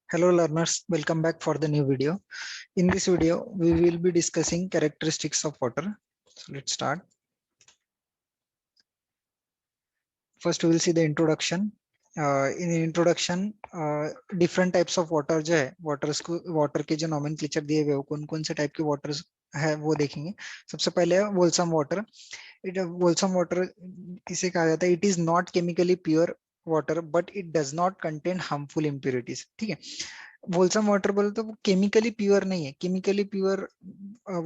Hello learners, welcome back for the new video. In this video, we will be discussing characteristics of water. So let's start. First, we will see the introduction. In the introduction, different types of water जो है, water के जो nomenclature दिए हुए हैं, कौन-कौन से type के waters है वो देखेंगे. सबसे पहले है wholesome water. Wholesome water इसे कहा जाता है. It is not chemically pure water, but it does not contain harmful impurities. ठीक है. wholesome water बोले तो वो केमिकली प्योर नहीं है. केमिकली प्योर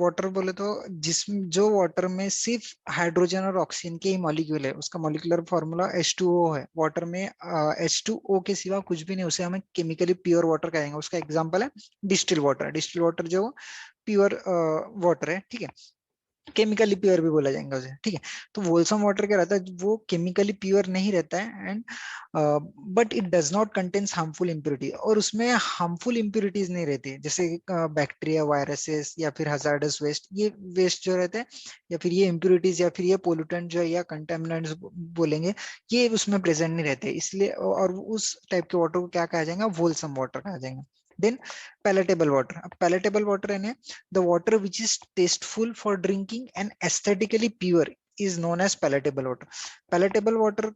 वाटर बोले तो जिसमें जो वाटर में सिर्फ हाइड्रोजन और ऑक्सीजन के ही मॉलिक्यूल है, उसका मॉलिक्यूलर फॉर्मूला H2O है. वाटर में H2O के सिवा कुछ भी नहीं, उसे हमें केमिकली प्योर वाटर कहेंगे. उसका एग्जांपल है डिस्टिल वाटर. डिस्टिल वाटर जो प्योर वाटर है, ठीक है, केमिकली प्योर भी बोला जाएगा उसे. ठीक है. तो वोल्सम वाटर क्या रहता है, वो केमिकली प्योर नहीं रहता है and but it does not contains harmful impurity, और उसमें हार्मफुल इम्प्योरिटीज नहीं रहती, जैसे बैक्टीरिया, वायरसेस या फिर हजार्डस वेस्ट. ये वेस्ट जो रहते हैं या फिर ये इम्प्योरिटीज या फिर ये पोल्यूटेंट जो है या कंटेमिनेंट्स बोलेंगे, ये उसमें प्रेजेंट नहीं रहते. इसलिए और उस टाइप के वाटर को क्या कहा जाएगा, वोल्सम वाटर कहा जाएगा. Then palatable water. अब पैलेटेबल वाटर है the water which is tasteful for drinking and aesthetically pure is known as palatable water. palatable water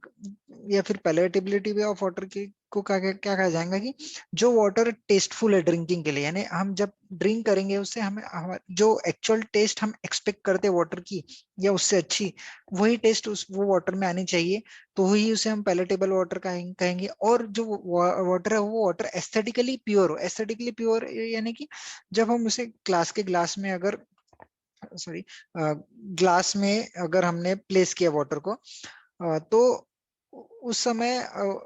या फिर palatability of water की को क्या कहा जाएगा कि जो वाटर टेस्टफुल है ड्रिंकिंग के लिए, यानी हम जब ड्रिंक करेंगे उससे हमें जो एक्चुअल टेस्ट हम एक्सपेक्ट करते हैं वाटर की या उससे अच्छी, वही टेस्ट उस वो वाटर में आनी चाहिए, तो ही उसे हम पैलेटेबल वाटर कहेंगे. और जो वाटर है वो वाटर एस्थेटिकली प्योर हो. एस्थेटिकली प्योर यानी कि जब हम उसे क्लास के ग्लास में अगर सॉरी ग्लास में अगर हमने प्लेस किया वाटर को, तो उस समय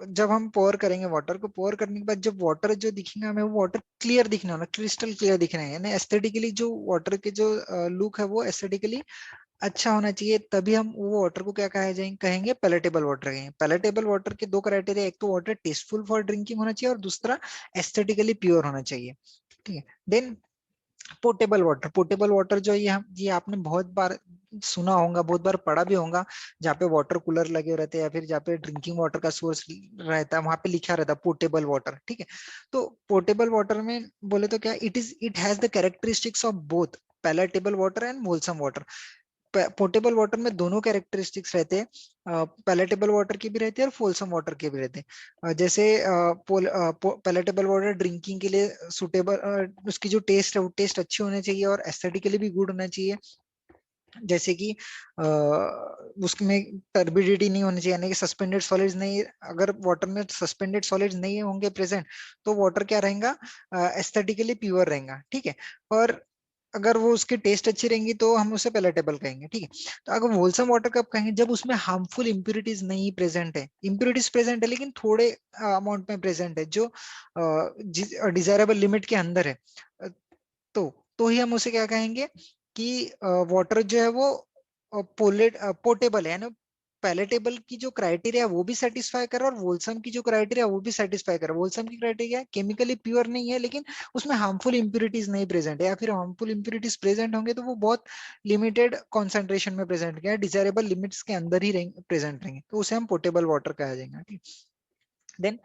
जब हम पोर करेंगे वाटर को, पोर करने के बाद जब वाटर जो दिखेगा हमें वो वाटर क्लियर दिखना होना, क्रिस्टल क्लियर दिखना है, यानी एस्थेटिकली जो वाटर के जो लुक है वो एस्थेटिकली अच्छा होना चाहिए. तभी हम वो वाटर को क्या कहा जाएंगे, कहेंगे पैलेटेबल वाटर कहेंगे. पैलेटेबल वाटर के दो क्राइटेरिया, एक तो वाटर टेस्टफुल फॉर ड्रिंकिंग होना चाहिए और दूसरा एस्थेटिकली प्योर होना चाहिए. ठीक है. Then portable water. Portable water जो ये आपने बहुत बार सुना होगा, बहुत बार पढ़ा भी होगा, जहाँ पे वाटर कूलर लगे रहते हैं या फिर जहाँ पे ड्रिंकिंग वाटर का सोर्स रहता है वहां पे लिखा रहता है पोर्टेबल वाटर. ठीक है. तो पोर्टेबल वाटर में बोले तो क्या, it has the characteristics of both palatable water and wholesome water. Portable water में दोनों कैरेक्टरिस्टिक्स रहते हैं, पैलेटेबल वाटर के भी रहते हैं और फोल्सम वाटर के भी रहते हैं. जैसे पैलेटेबल वाटर ड्रिंकिंग के लिए सुटेबल, उसकी जो टेस्ट है वो टेस्ट अच्छी होनी चाहिए और एस्थेटिकली भी गुड होना चाहिए. जैसे कि उसमें टर्बिडिटी नहीं होनी चाहिए, यानी कि सस्पेंडेड सॉलिड्स नहीं, अगर वाटर में सस्पेंडेड सॉलिड्स नहीं होंगे प्रेजेंट तो वाटर क्या रहेगा, एस्थेटिकली प्योर रहेगा. ठीक है. और अगर वो उसकी टेस्ट अच्छी रहेंगी तो हम उसे पैलेटेबल कहेंगे. ठीक है. तो अगर होलसम वाटर कब कहेंगे, जब उसमें हार्मफुल इंप्योरिटीज नहीं प्रेजेंट है. इंप्योरिटीज प्रेजेंट है लेकिन थोड़े अमाउंट में प्रेजेंट है, जो डिजायरेबल लिमिट के अंदर है. अ, तो ही हम उसे क्या कहेंगे कि वाटर जो है वो पोर्टेबल है ना. पैलेटेबल की जो क्राइटेरिया वो भी सेटिस्फाई कर रहा है और वोल्सम की जो क्राइटेरिया वो भी सेटिस्फाई कर रहा है. वोल्सम की क्राइटेरिया केमिकली प्योर नहीं है लेकिन उसमें हार्मफुल इंप्योरिटीज नहीं प्रेजेंट है, या फिर हार्मफुल इंप्योरिटीज प्रेजेंट होंगे तो वो बहुत लिमिटेड कॉन्सेंट्रेशन में प्रेजेंट होंगे, डिजायरेबल लिमिट्स के अंदर ही प्रेजेंट रहेंगे, तो उसे हम पोर्टेबल वाटर कहा जाएगा. ठीक. Then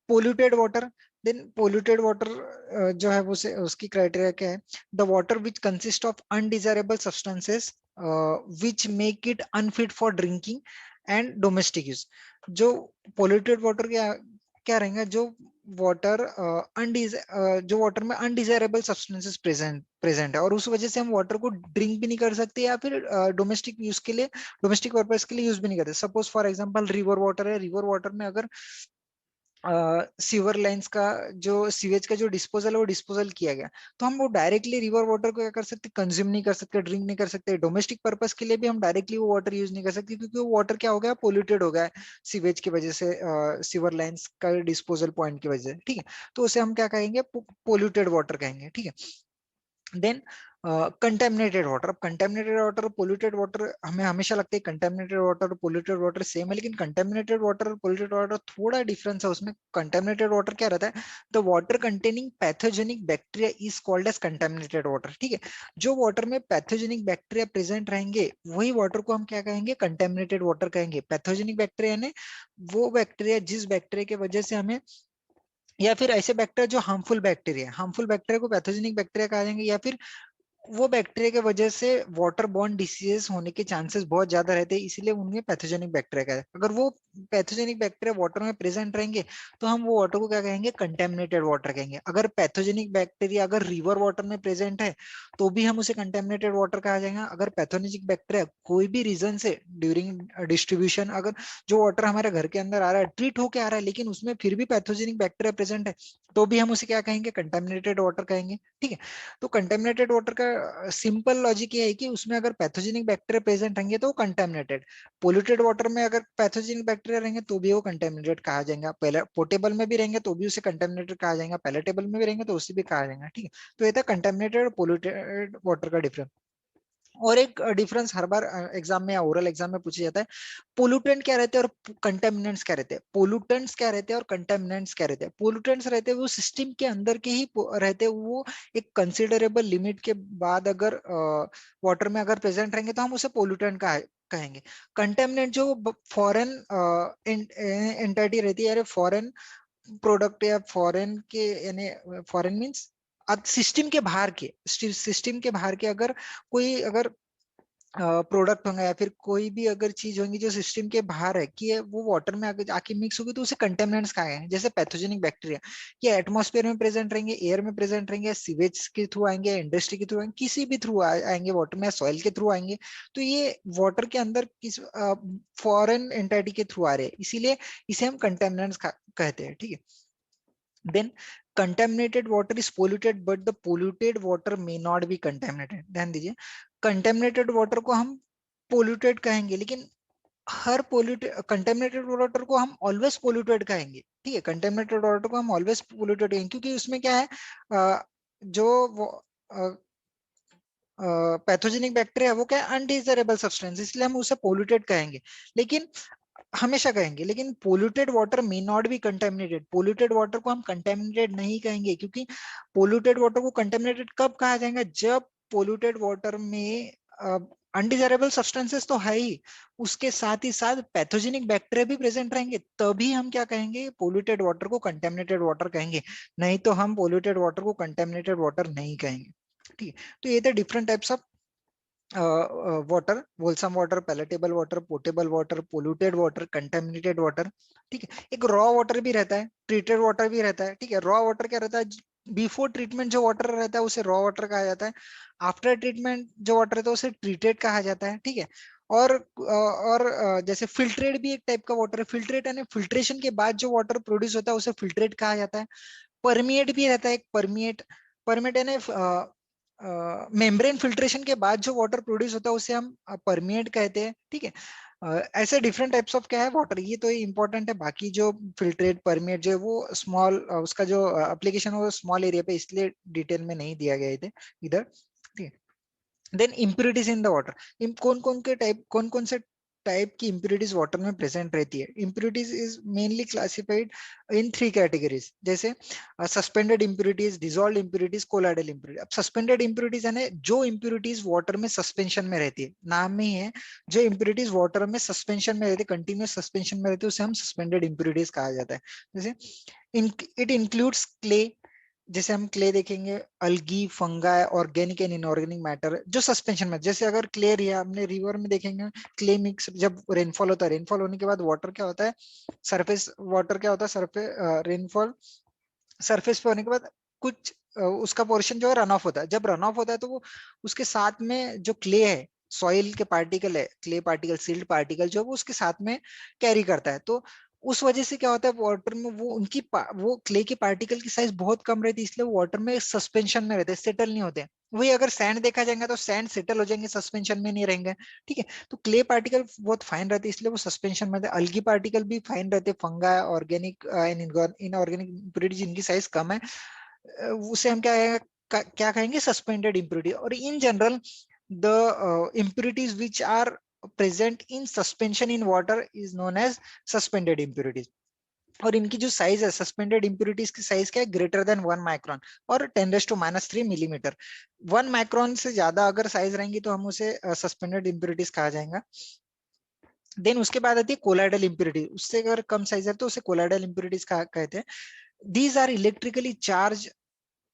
polluted water. Then polluted water जो है वो उसकी क्राइटेरिया क्या है, the water which consist of undesirable substances which make it unfit for drinking and domestic use. जो पोल्यूटेड वाटर क्या क्या रहेंगे, जो वाटर जो वाटर में अनडिजायरेबल सब्सटेंसेस प्रेजेंट है और उस वजह से हम वाटर को ड्रिंक भी नहीं कर सकते या फिर डोमेस्टिक यूज के लिए, डोमेस्टिक पर्पज के लिए यूज भी नहीं करते. Suppose for example river water है, रिवर वाटर में अगर सीवर लाइंस का जो सीवेज का जो डिस्पोजल है वो डिस्पोजल किया गया, तो हम वो डायरेक्टली रिवर वाटर को क्या कर सकते, कंज्यूम नहीं कर सकते, ड्रिंक नहीं कर सकते. डोमेस्टिक पर्पस के लिए भी हम डायरेक्टली वो वाटर यूज नहीं कर सकते क्योंकि वो वाटर क्या हो गया, पोल्यूटेड हो गया है सीवेज की वजह से, सीवर लाइंस का डिस्पोजल पॉइंट की वजह से. ठीक है. तो उसे हम क्या कहेंगे, पोल्यूटेड वाटर कहेंगे. ठीक है. Then contaminated water. अब कंटेमिनेटेड वाटर और पोल्यूटेड वाटर हमें हमेशा लगता है कंटेमिनेटेड वाटर और पोल्यूटेड वाटर सेम है, लेकिन कंटेमिनेटेड वाटर और पोल्यूटेड वाटर थोड़ा डिफरेंस है उसमें. कंटेमिनेटेड वाटर क्या रहता है, the water containing pathogenic bacteria is called as contaminated water. ठीक है. जो वाटर में पैथोजेनिक बैक्टीरिया प्रेजेंट रहेंगे वही वाटर को हम क्या कहेंगे, कंटेमिनेटेड वाटर कहेंगे. पैथोजेनिक बैक्टीरिया यानी वो बैक्टीरिया जिस बैक्टीरिया की वजह से हमें या फिर ऐसे बैक्टीरिया जो हार्मफुल बैक्टीरिया को पैथोजेनिक बैक्टीरिया कहा जाएंगे, या फिर वो बैक्टीरिया के वजह से वाटर बॉर्न डिसीजेस होने के चांसेस बहुत ज्यादा रहते हैं, इसीलिए उन्हें पैथोजेनिक बैक्टीरिया कहते हैं। अगर वो पैथोजेनिक बैक्टीरिया वाटर में प्रेजेंट रहेंगे तो हम वो वाटर को क्या कहेंगे, कंटेमिनेटेड वाटर कहेंगे। अगर पैथोजेनिक बैक्टीरिया अगर रिवर वाटर में प्रेजेंट है तो भी हम उसे कंटेमिनेटेड वाटर कहा जाएगा। अगर पैथोजेनिक बैक्टीरिया कोई भी रीजन से ड्यूरिंग डिस्ट्रीब्यूशन, अगर जो वाटर हमारे घर के अंदर आ रहा है ट्रीट होके आ रहा है लेकिन उसमें फिर भी पैथोजेनिक बैक्टीरिया प्रेजेंट है, तो भी हम उसे क्या कहेंगे, कंटेमिनेटेड वाटर कहेंगे। ठीक है। तो कंटेमिनेटेड वाटर का सिंपल लॉजिक ये है कि उसमें अगर पैथोजेनिक बैक्टीरिया प्रेजेंट रहेंगे तो वो कंटेमिनेटेड, पोल्यूटेड वाटर में अगर पैथोजेनिक बैक्टीरिया रहेंगे तो भी वो कंटेमिनेटेड कहा जाएगा। पहले पोर्टेबल में भी रहेंगे तो भी उसे कंटेमिनेटेड कहा जाएगा, पैलेटेबल में भी रहेंगे तो उसे भी कहा जाएगा। ठीक है। तो ये था कंटेमिनेटेड और पोल्यूटेड वाटर का डिफरेंस। और एक डिफरेंस हर बार एग्जाम में या ओरल एग्जाम में पूछा जाता है, पोल्यूटेंट क्या रहते हैं और कंटेमिनेंट्स क्या रहते हैं। पोल्यूटेंट्स क्या रहते हैं और कंटेमिनेंट्स क्या रहते हैं। पोल्यूटेंट्स रहते हैं वो सिस्टम के अंदर के ही रहते हैं, वो एक कंसिडरेबल लिमिट के बाद अगर वाटर में अगर प्रेजेंट रहेंगे तो हम उसे पोल्यूटेंट कहेंगे। कंटेमिनेंट जो फॉरेन एंटिटी रहती है, फॉरेन प्रोडक्ट या फॉरेन के, यानी फॉरेन मीन्स सिस्टम के बाहर के, सिस्टम के बाहर के अगर कोई अगर प्रोडक्ट होंगे या फिर कोई भी अगर चीज होंगी जो सिस्टम के बाहर है कि वो वाटर में आके आके मिक्स होगी तो उसे कंटेमिनेंट्स कहा है। जैसे पैथोजेनिक बैक्टीरिया ये एटमॉस्फेयर में प्रेजेंट रहेंगे, एयर में प्रेजेंट रहेंगे, सीवेज के थ्रू आएंगे, इंडस्ट्री के थ्रू आएंगे, किसी भी थ्रू आएंगे, वाटर में सॉइल के थ्रू आएंगे, तो ये वाटर के अंदर किस फॉरेन एंटिटी के थ्रू आ रहे हैं, इसीलिए इसे हम कंटेमिनेंट्स कहते हैं। ठीक है। Then contaminated water is polluted but the polluted water may not be contaminated। ध्यान दीजिए, contaminated water को हम polluted कहेंगे लेकिन हर पोल्यूटेड कंटेमिनेटेड वाटर को हम ऑलवेज पोल्यूटेड कहेंगे। ठीक है। कंटेमिनेटेड वाटर को हम ऑलवेज पोल्यूटेड कहेंगे क्योंकि उसमें क्या है, जो पैथोजेनिक बैक्टीरिया वो क्या है, अनडिजायरेबल सब्सटेंस, इसलिए हम उसे पोल्यूटेड कहेंगे। लेकिन हमेशा कहेंगे, लेकिन polluted water may not be contaminated, polluted water को हम कंटेमिनेटेड नहीं कहेंगे, क्योंकि पोल्यूटेड वाटर को कंटेमिनेटेड कब कहा जाएगा, जब पोल्यूटेड वाटर में अनडिजायरेबल सब्सटेंसेस तो है ही, उसके साथ ही साथ पैथोजेनिक बैक्टीरिया भी प्रेजेंट रहेंगे, तभी हम क्या कहेंगे, पोल्यूटेड वाटर को कंटेमिनेटेड वाटर कहेंगे, नहीं तो हम पोल्यूटेड वाटर को कंटेमिनेटेड वाटर नहीं कहेंगे। ठीक है। तो ये थे different types of water, wholesome water, palatable water, portable water, polluted water, contaminated water. ठीक है। एक रॉ वाटर भी रहता है, ट्रीटेड वाटर भी रहता है। ठीक है। रॉ वाटर क्या रहता है, बिफोर ट्रीटमेंट जो वाटर रहता है उसे रॉ वाटर कहा जाता है, आफ्टर ट्रीटमेंट जो वाटर रहता है उसे ट्रीटेड कहा जाता है। ठीक है। जैसे फिल्ट्रेट भी एक टाइप का वाटर है, फिल्ट्रेट यानी फिल्ट्रेशन के बाद जो वाटर प्रोड्यूस होता है उसे फिल्ट्रेट कहा जाता है। परमिएट भी रहता है, एक परमिएट, परमिएट यानी मेम्ब्रेन फिल्ट्रेशन के बाद जो वाटर प्रोड्यूस होता है उसे हम परमिएट कहते हैं। ठीक है। ऐसे डिफरेंट टाइप्स ऑफ क्या है वाटर, ये तो इंपॉर्टेंट है। बाकी जो फिल्ट्रेट परमिएट जो है वो स्मॉल, उसका जो एप्लीकेशन है वो स्मॉल एरिया पे, इसलिए डिटेल में नहीं दिया गया इधर। ठीक है। Then impurities in the water, कौन कौन से टाइप की इम्प्यूरिटीज वाटर में प्रेजेंट रहती है। Impurities is mainly classified in 3 categories, जैसे suspended impurities, dissolved impurities, colloidal impurities. अब सस्पेंडेड इम्प्यूरिटीज यानी जो इम्प्यूरिटीज वाटर में सस्पेंशन में रहती है, नाम में ही है, जो इम्प्यूरिटीज वाटर में सस्पेंशन में रहती है, कंटिन्यूस सस्पेंशन में रहती है, उसे हम सस्पेंडेड इम्प्यूरिटीज कहा जाता है। जैसे इट इंक्लूड्स क्ले, जैसे हम क्ले देखेंगे, algae, fungi, organic and inorganic matter जो सस्पेंशन में, जैसे अगर क्ले रिया हमने रिवर में देखेंगे, क्ले मिक्स, जब रेनफॉल होता है, रेनफॉल होने के बाद वाटर क्या होता है, सरफेस वाटर क्या होता है, सरफेस रेनफॉल सरफेस पे होने के बाद कुछ उसका पोर्शन जो है रन ऑफ होता है। जब रन ऑफ होता है तो वो उसके साथ में जो क्ले है, सॉइल के पार्टिकल है, क्ले पार्टिकल, सिल्ट पार्टिकल जो है वो उसके साथ में कैरी करता है, तो उस वजह से क्या होता है, वाटर में वो वो क्ले के पार्टिकल की साइज बहुत कम रहती है, इसलिए वो वाटर में सस्पेंशन में रहते हैं, सेटल नहीं होते हैं। वही अगर सैंड देखा जाएगा तो सैंड सेटल हो जाएंगे, सस्पेंशन में नहीं रहेंगे। ठीक है। तो क्ले पार्टिकल बहुत फाइन रहते हैं, इसलिए वो सस्पेंशन में रहते हैं। अलगी पार्टिकल भी फाइन रहते हैं, fungi, organic and inorganic impurity जिनकी साइज कम है, उसे हम क्या कहेंगे, सस्पेंडेड इम्प्यूरिटी। और in general the impurities which are present in suspension in water is known as suspended impurities. और इनकी जो साइज है, सस्पेंडेड इम्प्यूरिटीज की साइज क्या है, ग्रेटर देन 1 माइक्रोन और 10⁻³ मिलीमीटर। 1 माइक्रोन से ज्यादा अगर साइज रहेंगी तो हम उसे सस्पेंडेड इम्प्यूरिटीज कहा जाएगा। देन उसके बाद आती है कोलाइडल इम्प्यूरिटी, उससे अगर कम साइज है तो उसे कोलाइडल इम्प्यूरिटीज कहते हैं। These are electrically charged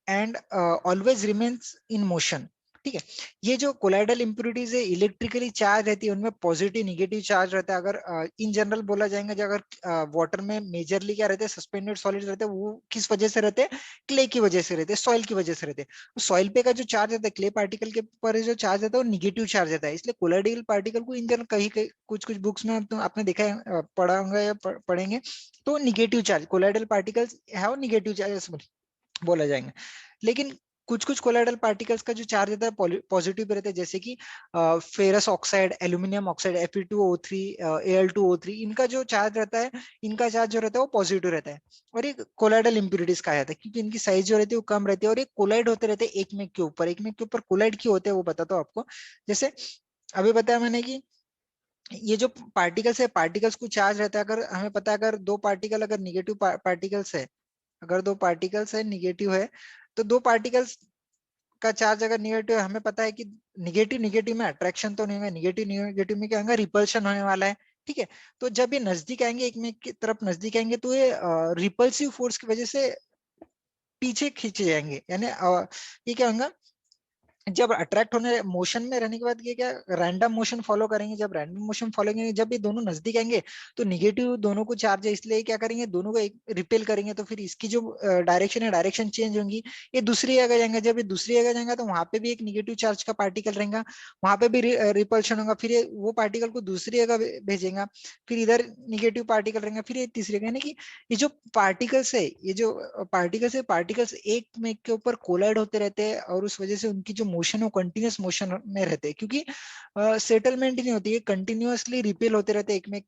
and always remains in motion. ठीक है, ये जो कोलाइडल इंप्योरिटीज है इलेक्ट्रिकली चार्ज रहती है, उनमें पॉजिटिव निगेटिव चार्ज रहता है। अगर इन जनरल बोला जाएगा, जो अगर वाटर में मेजरली क्या रहते हैं, सस्पेंडेड सॉलिड रहते हैं, वो किस वजह से रहते हैं, क्ले की वजह से रहते हैं, सॉइल की वजह से रहते हैं। सॉइल पे का जो चार्ज रहता है, क्ले पार्टिकल के ऊपर जो चार्ज रहता है वो निगेटिव चार्ज रहता है। इसलिए कोलाइडल पार्टिकल को इन जनरल कहीं कहीं कुछ कुछ बुक्स में तो आपने देखा है, पढ़ा होगा या पढ़ेंगे, तो निगेटिव चार्ज कोलाइडल पार्टिकल्स है, निगेटिव चार्ज बोला जाएगा। लेकिन कुछ कुछ कोलाइडल पार्टिकल्स का जो चार्ज रहता है पॉजिटिव पे रहता है, जैसे कि ferrous oxide, aluminium oxide, Fe2O3, Al2O3, इनका जो चार्ज रहता है, इनका चार्ज जो रहता है वो पॉजिटिव रहता है। और ये कोलाइडल इंप्योरिटीज कहा जाता है, क्योंकि इनकी साइज जो रहती है वो कम रहती है, और ये कोलाइड होते रहते हैं एक में के ऊपर। एक में के ऊपर कोलाइड क्यों होते हैं वो बताता हूँ आपको। जैसे अभी बताया मैंने कि ये जो पार्टिकल्स है, पार्टिकल्स को चार्ज रहता है। अगर हमें पता है, अगर दो पार्टिकल अगर निगेटिव पार्टिकल्स है, अगर दो पार्टिकल्स है निगेटिव है, तो दो पार्टिकल्स का चार्ज अगर निगेटिव है, हमें पता है कि निगेटिव निगेटिव में अट्रैक्शन तो नहीं होगा, निगेटिव निगेटिव में क्या होगा, रिपल्शन होने वाला है। ठीक है, तो जब ये नजदीक आएंगे, एक में की तरफ नजदीक आएंगे, तो ये रिपल्सिव फोर्स की वजह से पीछे खींचे जाएंगे। यानी ये क्या होगा, जब अट्रैक्ट होने मोशन में रहने के बाद ये क्या रैंडम मोशन फॉलो करेंगे। जब रैंडम मोशन फॉलो करेंगे, जब ये दोनों नजदीक आएंगे, तो निगेटिव दोनों को चार्ज है, इसलिए क्या करेंगे, दोनों को एक रिपेल करेंगे। तो फिर इसकी जो डायरेक्शन है, डायरेक्शन चेंज होंगी, ये दूसरी जगह जाएंगे। जब ये दूसरी जगह जाएंगे, तो वहां पे भी एक निगेटिव चार्ज का पार्टिकल रहेगा, वहां पे भी रिपल्शन होगा। फिर ये वो पार्टिकल को दूसरी जगह भेजेगा, फिर इधर निगेटिव पार्टिकल रहेगा, फिर ये तीसरी जगह। यानी कि ये जो पार्टिकल्स है, ये जो पार्टिकल्स है, पार्टिकल्स एक में के ऊपर कोलाइड होते रहते हैं, और उस वजह से उनकी जो मोशन है वो कंटिन्यूअस मोशन में रहते हैं, क्योंकि सेटलमेंट ही नहीं होती है, कंटिन्यूअसली रिपेल होते रहते हैं एक में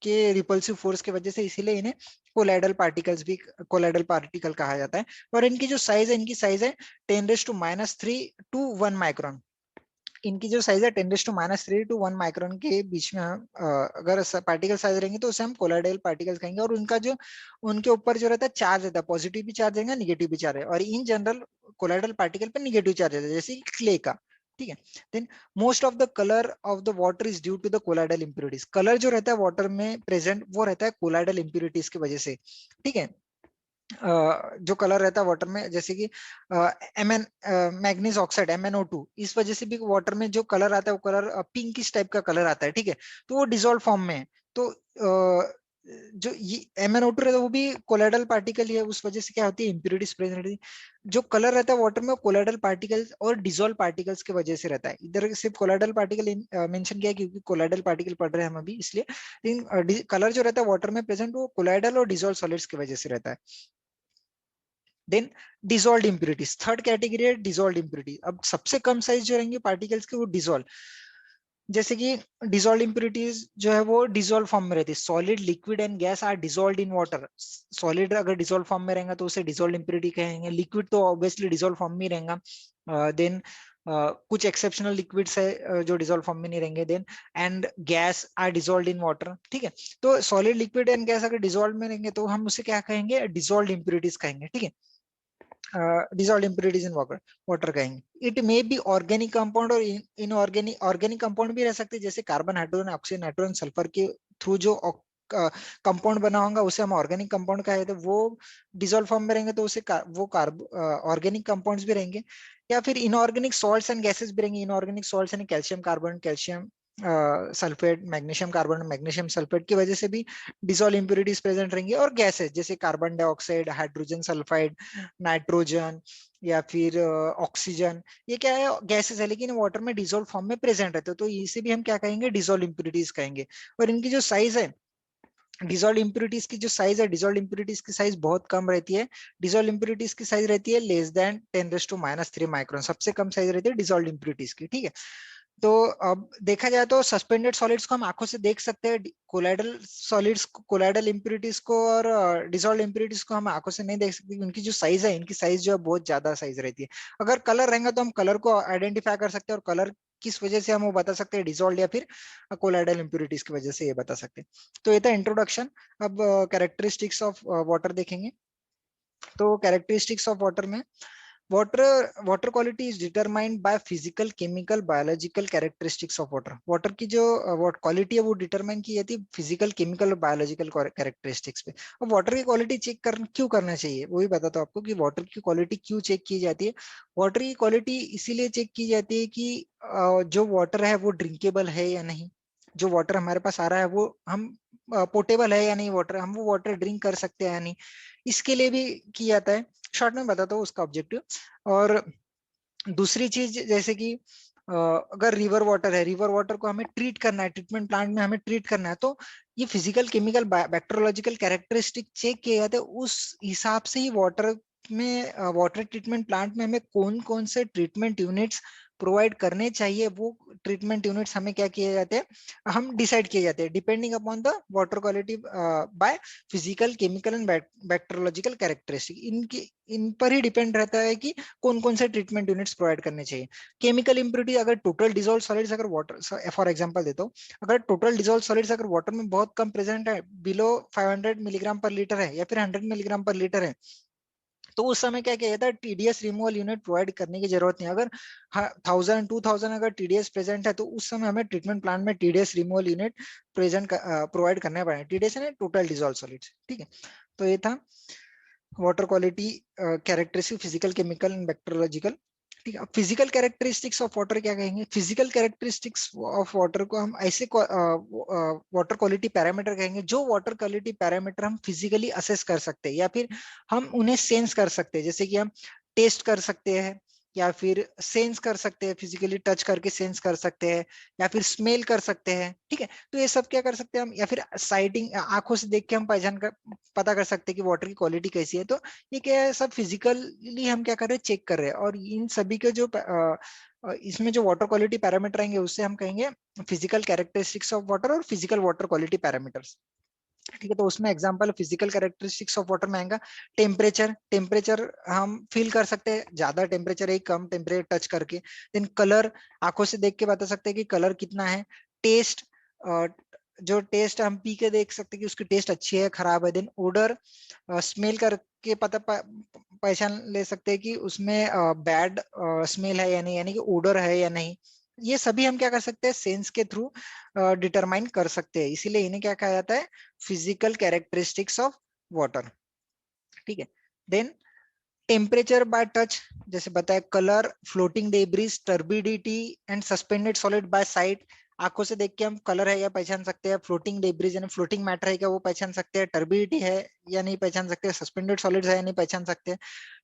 के रिपल्सिव फोर्स की वजह से। इसीलिए इन्हें कोलाइडल पार्टिकल्स भी कोलाइडल पार्टिकल कहा जाता है। और इनकी जो साइज है, इनकी साइज है 10⁻³ to 1 माइक्रोन। इनकी जो साइज है 10⁻³ to 1 माइक्रोन के बीच में हम अगर पार्टिकल साइज रहेंगे, तो उसे हम कोलाइडल पार्टिकल्स कहेंगे। और उनका जो उनके ऊपर जो रहता है चार्ज रहता है, पॉजिटिव भी चार्ज रहेगा, निगेटिव भी चार्ज है। और इन जनरल कोलाइडल पार्टिकल पे निगेटिव चार्ज रहता है, जैसे क्ले का। ठीक है, then most of the colour of the water is due to the colloidal impurities. Colour जो रहता है वाटर में प्रेजेंट, वो रहता है कोलाइडल इंप्योरिटीज की वजह से। ठीक है, जो कलर रहता है वाटर में, जैसे कि M N manganese oxide MnO2, इस वजह से भी वाटर में जो कलर आता है वो कलर पिंकिश टाइप का कलर आता है। ठीक है, तो वो डिजोल्व फॉर्म में है। तो जो ये MnO2 रहता है वो भी कोलाइडल पार्टिकल ही है, उस वजह से क्या होती है, इंप्योरिटीज प्रेजेंट रहती है। जो कलर रहता है वाटर में, कोलाइडल पार्टिकल्स और डिजोल्व पार्टिकल्स की वजह से रहता है। इधर सिर्फ कोलाइडल पार्टिकल मेंशन किया है, क्योंकि कोलाइडल पार्टिकल पढ़ रहे हैं हम अभी, इसलिए। लेकिन कलर जो रहता है वाटर में प्रेजेंट, वो कोलाइडल और डिजोल्व सॉलिड्स की वजह से रहता है। Then dissolve impurities, third category है डिजोल्व इम्प्यूरिटी। अब सबसे कम साइज जो रहेंगे पार्टिकल्स के, वो डिजोल्व। जैसे कि डिजोल्व इम्प्यूरिटीज जो है वो डिजोल्व फॉर्म में रहती है। Solid, liquid and gas are dissolve in water. Solid अगर डिजोल्व फॉर्म में रहेगा तो उसे डिजोल्व इम्प्यूरिटी कहेंगे। लिक्विड तो ऑब्वियसली डिजोल्व फॉर्म में ही रहेगा। देन कुछ एक्सेप्शनल लिक्विड्स है जो डिजोल्व फॉर्म में नहीं रहेंगे। Then and gas are dissolve in water. ठीक है, तो सॉलिड, लिक्विड एंड गैस अगर डिजोल्व में रहेंगे, तो हम उसे क्या कहेंगे, डिजोल्व इम्प्यूरिटीज कहेंगे। ठीक है, dissolved impurities in वाटर कहेंगे। It may be organic compound और इनऑर्गेनिक। ऑर्गेनिक कंपाउंड भी रह सकते हैं, जैसे carbon, hydrogen, oxygen, nitrogen, sulphur के थ्रू जो कंपाउंड बना होगा उसे हम ऑर्गेनिक कंपाउंड कहे थे। वो डिजोल्व फॉर्म में रहेंगे, तो उसे वो ऑर्गेनिक कंपाउंड्स भी रहेंगे। या फिर इनऑर्गेनिक सॉल्ट्स एंड गैसेस भी रहेंगे। इनऑर्गेनिक सॉल्ट्स यानी calcium carbon, calcium sulphate, magnesium carbon, magnesium sulphate की वजह से भी डिजोल्व इम्प्यूरिटीज प्रेजेंट रहेंगी। और गैसेस जैसे carbon dioxide, hydrogen sulphide, nitrogen, या फिर ऑक्सीजन, ये क्या है, गैसेस है, लेकिन वाटर में डिजोल्व फॉर्म में प्रेजेंट रहते हैं, तो इसे भी हम क्या कहेंगे, डिजोल्व इम्प्यूरिटीज कहेंगे। और इनकी जो साइज है, डिजोल्व इम्प्यूरिटीज की जो साइज है, डिजोल्व इम्प्यूरिटीज की साइज बहुत कम रहती है। डिजोल्व इम्प्यूरिटीज की साइज रहती है लेस देन 10⁻³ माइक्रोन, सबसे कम साइज रहती है डिजोल्व इम्प्यूरिटीज की। ठीक है, तो अब देखा जाए तो सस्पेंडेड सॉलिड्स को हम आंखों से देख सकते हैं, कोलाइडल सॉलिड्स को, कोलाइडल इंप्यूरिटीज को और डिसॉल्व्ड इंप्यूरिटीज को हम आंखों से नहीं देख सकते। उनकी जो साइज है, इनकी साइज जो है बहुत ज्यादा साइज रहती है। अगर कलर रहेगा तो हम कलर को आइडेंटिफाई कर सकते हैं, और कलर किस वजह से हम वो बता सकते हैं, डिसॉल्व्ड या फिर कोलाइडल इंप्यूरिटीज की वजह से ये बता सकते हैं। तो ये था इंट्रोडक्शन। अब कैरेक्टरिस्टिक्स ऑफ वाटर देखेंगे। तो कैरेक्टरिस्टिक्स ऑफ वाटर में water quality is determined by physical, chemical, biological characteristics of water. Water की जो क्वालिटी है वो डिटरमाइन की जाती है फिजिकल, केमिकल और बायोलॉजिकल कैरेक्टरिस्टिक्स पे। अब वाटर की क्वालिटी चेक कर क्यों करना चाहिए, वो भी बताता हूँ आपको कि वाटर की क्वालिटी क्यों चेक की जाती है। वाटर की क्वालिटी इसीलिए चेक की जाती है कि जो वाटर है वो ड्रिंकेबल है या नहीं, जो वाटर हमारे पास आ रहा है वो हम पोर्टेबल है या नहीं, वाटर हम वो वाटर ड्रिंक कर सकते हैं या नहीं, इसके लिए भी किया जाता है। शॉर्ट में बताता हूँ उसका ऑब्जेक्टिव। और दूसरी चीज जैसे कि अगर रिवर वाटर है, रिवर वाटर को हमें ट्रीट करना है, ट्रीटमेंट प्लांट में हमें ट्रीट करना है, तो ये physical, chemical, bacteriological characteristic check किए जाते हैं। उस हिसाब से ही वाटर में, वाटर ट्रीटमेंट प्लांट में हमें कौन कौन से ट्रीटमेंट यूनिट्स प्रोवाइड करने चाहिए, वो ट्रीटमेंट यूनिट्स हमें क्या किए जाते हैं, हम डिसाइड किए जाते हैं depending upon the water quality by physical, chemical and bacteriological characteristic. इनकी इन पर ही डिपेंड रहता है कि कौन कौन से ट्रीटमेंट यूनिट्स प्रोवाइड करने चाहिए। केमिकल इंप्योरिटी, अगर टोटल डिजोल्व सॉलिड्स अगर वाटर, फॉर एग्जांपल देता हूँ, अगर टोटल डिजोल्व सॉलिड्स अगर वाटर में बहुत कम प्रेजेंट है, बिलो 500 मिलीग्राम पर लीटर है या फिर 100 मिलीग्राम पर लीटर है, तो उस समय क्या किया जाता है, टीडीएस रिमूवल यूनिट प्रोवाइड करने की जरूरत नहीं। अगर 1000 2000 अगर टीडीएस प्रेजेंट है, तो उस समय हमें ट्रीटमेंट प्लान में टीडीएस रिमूवल यूनिट प्रोवाइड करना पड़ेगा। टीडीएस है टोटल डिजोल्व सॉलिड्स, ठीक है। तो ये था water quality characteristic, physical, chemical and bacteriological. ठीक है, फिजिकल कैरेक्टरिस्टिक्स ऑफ वाटर क्या कहेंगे, फिजिकल कैरेक्टरिस्टिक्स ऑफ वाटर को हम ऐसे वाटर क्वालिटी पैरामीटर कहेंगे जो वाटर क्वालिटी पैरामीटर हम फिजिकली असेस कर सकते हैं या फिर हम उन्हें सेंस कर सकते हैं। जैसे कि हम टेस्ट कर सकते हैं या फिर सेंस कर सकते हैं, फिजिकली टच करके सेंस कर सकते हैं या फिर स्मेल कर सकते हैं, ठीक है। तो ये सब क्या कर सकते हैं हम, या फिर साइटिंग, आंखों से देख के हम पहचान कर पता कर सकते हैं कि वाटर की क्वालिटी कैसी है। तो ये क्या है, सब फिजिकली हम क्या कर रहे हैं, चेक कर रहे हैं। और इन सभी के जो इसमें जो वाटर क्वालिटी पैरामीटर आएंगे उससे हम कहेंगे फिजिकल कैरेक्टरिस्टिक्स ऑफ वाटर और फिजिकल वाटर क्वालिटी पैरामीटर्स। ठीक है, तो उसमें example physical characteristics of water में आएगा टेम्परेचर। टेम्परेचर हम फील कर सकते हैं, ज्यादा टेम्परेचर है, कम टेम्परेचर टच करके। देन कलर, आंखों से देख के बता सकते हैं कि कलर कितना है। टेस्ट, जो टेस्ट हम पी के देख सकते हैं कि उसकी टेस्ट अच्छी है, खराब है। देन ओडर, स्मेल करके पहचान ले सकते हैं कि उसमें बैड स्मेल है या नहीं, यानी कि ओडर है या नहीं। ये सभी हम क्या कर सकते हैं, सेंस के थ्रू डिटरमाइन कर सकते हैं, इसीलिए इन्हें क्या कहा जाता है, फिजिकल कैरेक्टरिस्टिक्स ऑफ वाटर। ठीक है। देन टेम्परेचर बाय टच, जैसे बताया, colour, floating debris, turbidity and suspended solid bye site. आंखों से देख के हम कलर है या पहचान सकते हैं, फ्लोटिंग डेब्रिस यानी फ्लोटिंग मैटर है क्या वो पहचान सकते हैं, टर्बिडिटी है या नहीं पहचान सकते, सस्पेंडेड सॉलिड्स है या नहीं पहचान सकते हैं।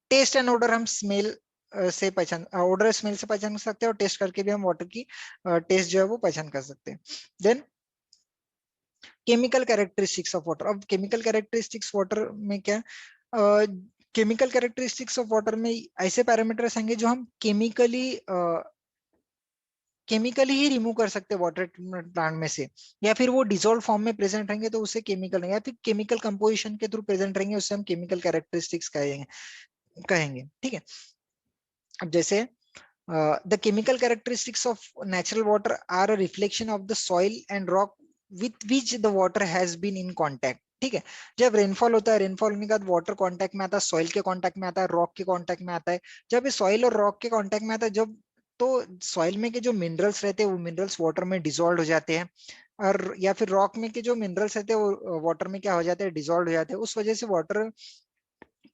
टेस्ट एंड ऑर्डर, हम स्मेल से पहचान, ऑर्डर स्मेल से पहचान सकते हैं और टेस्ट करके भी हम वाटर की टेस्ट जो है वो पहचान कर सकते हैं। Then chemical characteristics of water. अब केमिकल कैरेक्टरिस्टिक्स वाटर में क्या, केमिकल कैरेक्टरिस्टिक्स ऑफ वाटर में ऐसे पैरामीटर्स आएंगे जो हम केमिकली ही रिमूव कर सकते हैं वाटर ट्रीटमेंट प्लांट में से, या फिर वो डिसॉल्व फॉर्म में प्रेजेंट रहेंगे तो उससे केमिकल नहीं, या फिर केमिकल कंपोजिशन के थ्रू प्रेजेंट रहेंगे उससे हम केमिकल कैरेक्टरिस्टिक्स कहेंगे, ठीक है। अब जैसे the chemical characteristics of natural water are a reflection of the soil and rock with which the water has been in contact। ठीक है, जब रेनफॉल होता है, रेनफॉल होने के बाद वाटर कांटेक्ट में आता है, सॉइल के कांटेक्ट में आता है, रॉक के कांटेक्ट में आता है। जब ये सॉइल और रॉक के कांटेक्ट में आता है, जब तो सॉइल में के जो मिनरल्स रहते हैं वो मिनरल्स वाटर में डिसॉल्व हो जाते हैं, और या फिर रॉक में के जो मिनरल्स रहते हैं वो वाटर में क्या हो जाते हैं, डिसॉल्व हो जाते हैं। उस वजह से वाटर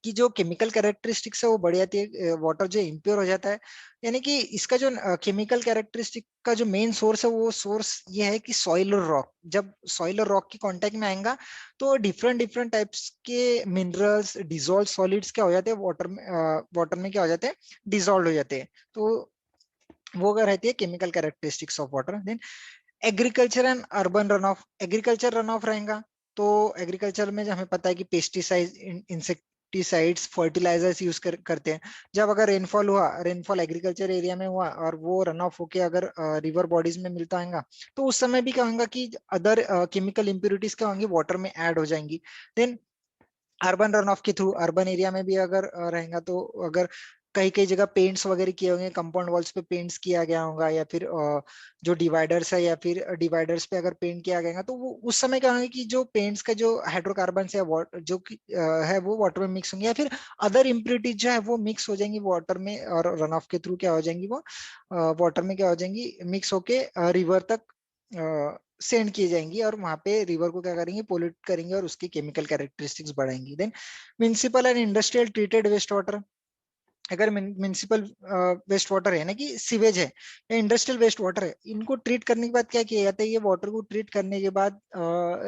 की जो केमिकल कैरेक्टरिस्टिक्स है वो बढ़ जाती है, वाटर जो इम्प्योर हो जाता है। यानी कि इसका जो केमिकल कैरेक्टरिस्टिक का जो मेन सोर्स है वो सोर्स ये है कि सॉइल और रॉक, जब सॉइल और रॉक के कांटेक्ट में आएगा तो डिफरेंट डिफरेंट टाइप्स के मिनरल्स, डिसॉल्व सॉलिड्स क्या हो जाते हैं वाटर में, वाटर में क्या हो जाते हैं, डिसॉल्व हो जाते हैं। तो वो अगर रहती है chemical characteristics of water. Then agriculture and urban run off. Agriculture run off रहेगा तो एग्रीकल्चर में हमें पता है कि पेस्टिसाइड, इंसेक्टिसाइड्स, फर्टिलाइजर्स यूज करते हैं। जब अगर रेनफॉल हुआ, रेनफॉल एग्रीकल्चर एरिया में हुआ और वो रन ऑफ होके अगर रिवर बॉडीज में मिलता होगा, तो उस समय भी क्या होगा कि अदर केमिकल इंप्योरिटीज क्या होंगी, वाटर में ऐड हो जाएंगी। देन अर्बन रन ऑफ के थ्रू, अर्बन एरिया में भी अगर रहेगा तो अगर कई कई जगह पेंट्स वगैरह किए होंगे, कंपाउंड वॉल्स पे पेंट्स किया गया होगा, या फिर जो डिवाइडर्स है या फिर डिवाइडर्स पे अगर पेंट किया गया तो वो उस समय क्या होगा कि जो पेंट्स का जो हाइड्रोकार्बन है जो कि है वो वाटर में मिक्स होंगे, या फिर अदर इम्प्योरिटीज जो है वो मिक्स हो जाएंगी वाटर में, और रन ऑफ के थ्रू क्या हो जाएंगी वो वाटर में क्या हो जाएंगी, मिक्स होके रिवर तक सेंड किए जाएंगी, और वहां पे रिवर को क्या करेंगे, पोल्यूट करेंगे और उसकी केमिकल कैरेक्टरिस्टिक्स बढ़ाएंगी। Then municipal and industrial treated waste water, अगर म्युनिसिपल वेस्ट वाटर है ना कि सीवेज है या इंडस्ट्रियल वेस्ट वाटर है, इनको ट्रीट करने के बाद क्या किया जाता है, ये वाटर को ट्रीट करने के बाद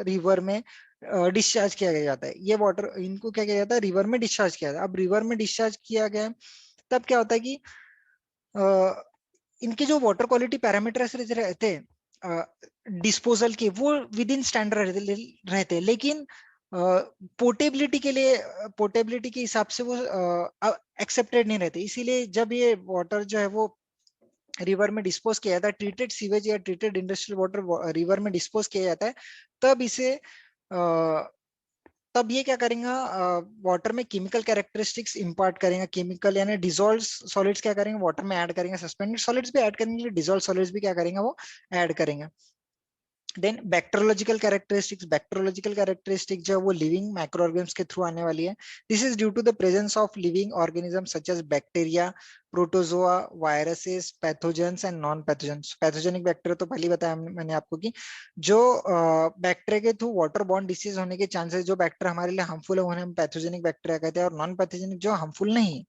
रिवर में डिस्चार्ज किया जाता है। ये वाटर इनको क्या किया जाता है, रिवर में डिस्चार्ज किया जाता है। अब रिवर में डिस्चार्ज किया गया है, तब क्या होता है कि इनके जो वाटर क्वालिटी पैरामीटर्स रहते हैं डिस्पोजल के, वो विद इन स्टैंडर्ड रहते हैं, लेकिन पोर्टेबिलिटी के लिए, पोर्टेबिलिटी के हिसाब से वो एक्सेप्टेड नहीं रहते। इसीलिए जब ये वाटर जो है वो रिवर में डिस्पोज किया जाता है, ट्रीटेड सीवेज या ट्रीटेड इंडस्ट्रियल वाटर रिवर में डिस्पोज किया जाता है, तब इसे तब ये क्या करेगा, वाटर में केमिकल कैरेक्टरिस्टिक्स इंपार्ट करेगा, केमिकल यानी डिजोल्व सॉलिड्स क्या करेंगे, वाटर में ऐड करेंगे, सस्पेंडेड सॉलिड्स भी ऐड करेंगे, डिजोल्व सॉलिड्स भी क्या करेंगे, वो ऐड करेंगे। देन बैक्टीरियोलॉजिकल कैरेक्टरिस्टिक जो है वो लिविंग माइक्रो ऑर्गेनिम्स के थ्रू आने वाली है। This is due to the presence of living organism such as bacteria, protozoa, viruses, pathogens and non pathogens. Pathogenic bacteria तो पहले ही बताया मैंने आपको कि जो बैक्टीरिया के थ्रू वाटर बॉर्न डिसीज होने के चांसेस, जो बैक्टीरिया हमारे लिए हार्मफुल है उन्हें हम पैथोजेनिक बैक्टीरिया कहते हैं, और नॉन पैथोजेनिक जो हार्मफुल नहीं है।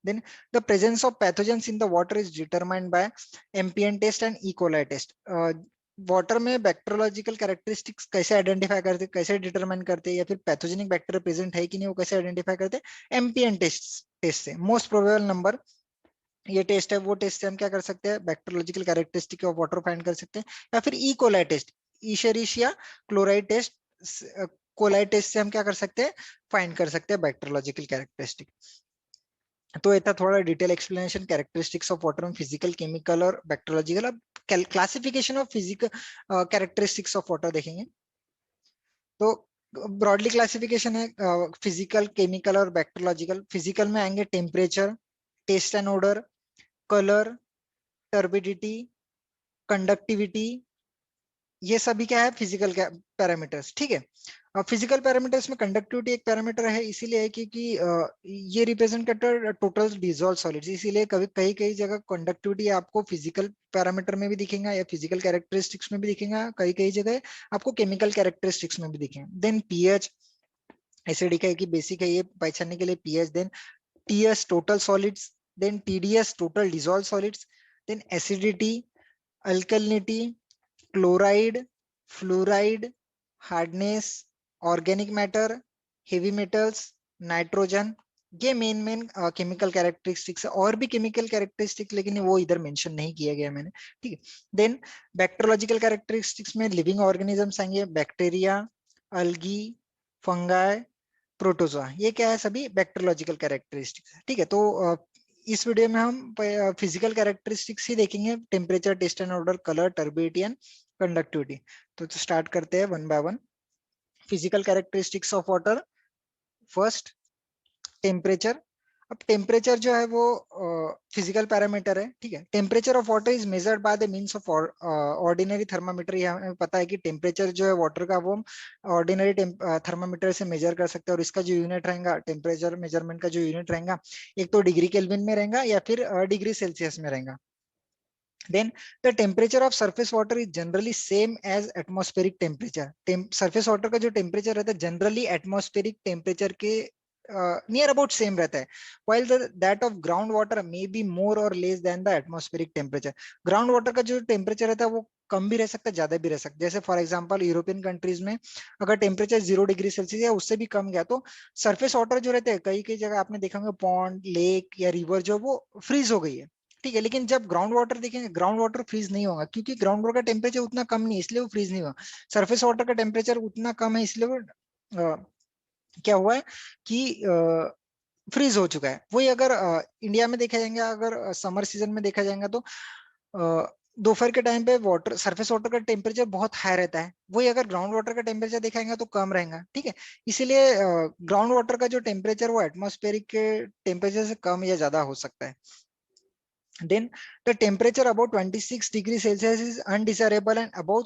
Then the presence of pathogens in the water is determined by MPN test and E coli test. Water में बैक्टीरियोलॉजिकल कैरेक्टरिस्टिक्स कैसे आइडेंटिफाई करते, कैसे डिटरमाइन करते हैं, या फिर पैथोजेनिक बैक्टीरिया प्रेजेंट है कि नहीं वो कैसे आइडेंटिफाई करते हैं, एम्पियन टेस्ट टेस्ट से। मोस्ट प्रोबेबल नंबर ये टेस्ट है, वो टेस्ट से हम क्या कर सकते हैं, bacteriological characteristic of water find कर सकते हैं, या फिर E coli test, Escherichia chloride test, coli test से हम क्या कर सकते हैं, फाइंड कर सकते हैं बैक्टीरियोलॉजिकल कैरेक्टरिस्टिक। तो ये था थोड़ा detail explanation characteristics of water में, फिजिकल, केमिकल और बैक्टीरियोलॉजिकल। अब classification of physical characteristics of water देखेंगे। तो ब्रॉडली क्लासिफिकेशन है फिजिकल, केमिकल और बैक्टीरियोलॉजिकल। फिजिकल में आएंगे temperature, taste and odour, colour, turbidity, conductivity, ये सभी क्या है, फिजिकल पैरामीटर्स। ठीक है, फिजिकल पैरामीटर्स में कंडक्टिविटी एक पैरामीटर है, इसीलिए है क्योंकि ये रिप्रेजेंट करता है टोटल डिजोल्व सॉलिड्स, इसीलिए कभी कई कई जगह कंडक्टिविटी आपको फिजिकल पैरामीटर में भी दिखेगा या फिजिकल कैरेक्टरिस्टिक्स में भी दिखेगा, कई कई जगह आपको केमिकल कैरेक्टरिस्टिक्स में भी दिखेगा। देन पीएच, एसिडिक है कि बेसिक है, ये पहचानने के लिए pH. Then TS total solids, then TDS total dissolve solids, then acidity, alkalinity, chloride, fluoride, hardness, organic matter, heavy metals, nitrogen, ये मेन मेन केमिकल कैरेक्टरिस्टिक्स है। और भी केमिकल कैरेक्टरिस्टिक्स लेकिन वो इधर मेंशन नहीं किया गया मैंने। ठीक है, देन बैक्टीरियोलॉजिकल कैरेक्टरिस्टिक्स में लिविंग ऑर्गेनिजम्स आएंगे, बैक्टीरिया, अल्गी, फंगाई, प्रोटोजोआ, ये क्या है, सभी बैक्टीरियोलॉजिकल कैरेक्टरिस्टिक्स है। ठीक है, तो इस वीडियो में हम फिजिकल कैरेक्टरिस्टिक्स ही देखेंगे, temperature, taste and order, colour, turbidity and conductivity. तो स्टार्ट करते हैं one by one. Physical characteristics of water, first temperature. अब टेम्परेचर जो है वो फिजिकल पैरामीटर है। ठीक है, temperature of water is measured by the means of ordinary thermometer. ये हमें पता है कि टेम्परेचर जो है वाटर का वो ऑर्डिनरी थर्मामीटर से मेजर कर सकते हैं, और इसका जो यूनिट रहेगा टेम्परेचर मेजरमेंट का जो यूनिट रहेगा, एक तो डिग्री केल्विन में रहेगा या फिर डिग्री सेल्सियस में रहेगा। Then the temperature of surface water is generally same as atmospheric temperature. Surface water का जो temperature रहता है generally atmospheric temperature के near about same रहता है, while that of ground water may be more or less than the atmospheric temperature. Ground water का जो temperature रहता है वो कम भी रह सकता है, ज्यादा भी रह सकता है। जैसे फॉर एग्जांपल यूरोपियन कंट्रीज में अगर टेम्परेचर 0 डिग्री सेल्सियस या उससे भी कम गया, तो सरफेस वाटर जो रहते हैं, कई कई जगह आपने देखा होगा पॉन्ड, लेक या रिवर जो वो फ्रीज हो गई है। ठीक है, लेकिन जब ग्राउंड वाटर देखेंगे, ग्राउंड वाटर फ्रीज नहीं होगा, क्योंकि ग्राउंड वाटर का टेम्परेचर उतना कम नहीं है, इसलिए वो फ्रीज नहीं होगा। सरफेस वाटर का टेम्परेचर उतना कम है, इसलिए वो क्या हुआ है कि फ्रीज हो चुका है। वही अगर इंडिया में देखा जाएगा, अगर समर सीजन में देखा जाएगा, तो दोपहर के टाइम पे वाटर सरफेस वाटर का टेम्परेचर बहुत हाई रहता है, वही अगर ग्राउंड वाटर का टेम्परेचर दिखाएंगे तो कम रहेगा, ठीक है। इसीलिए ग्राउंड वाटर का जो टेम्परेचर वो एटमॉस्फेरिक के टेम्परेचर से कम या ज्यादा हो सकता है। Then the temperature above 26 degrees Celsius is undesirable and above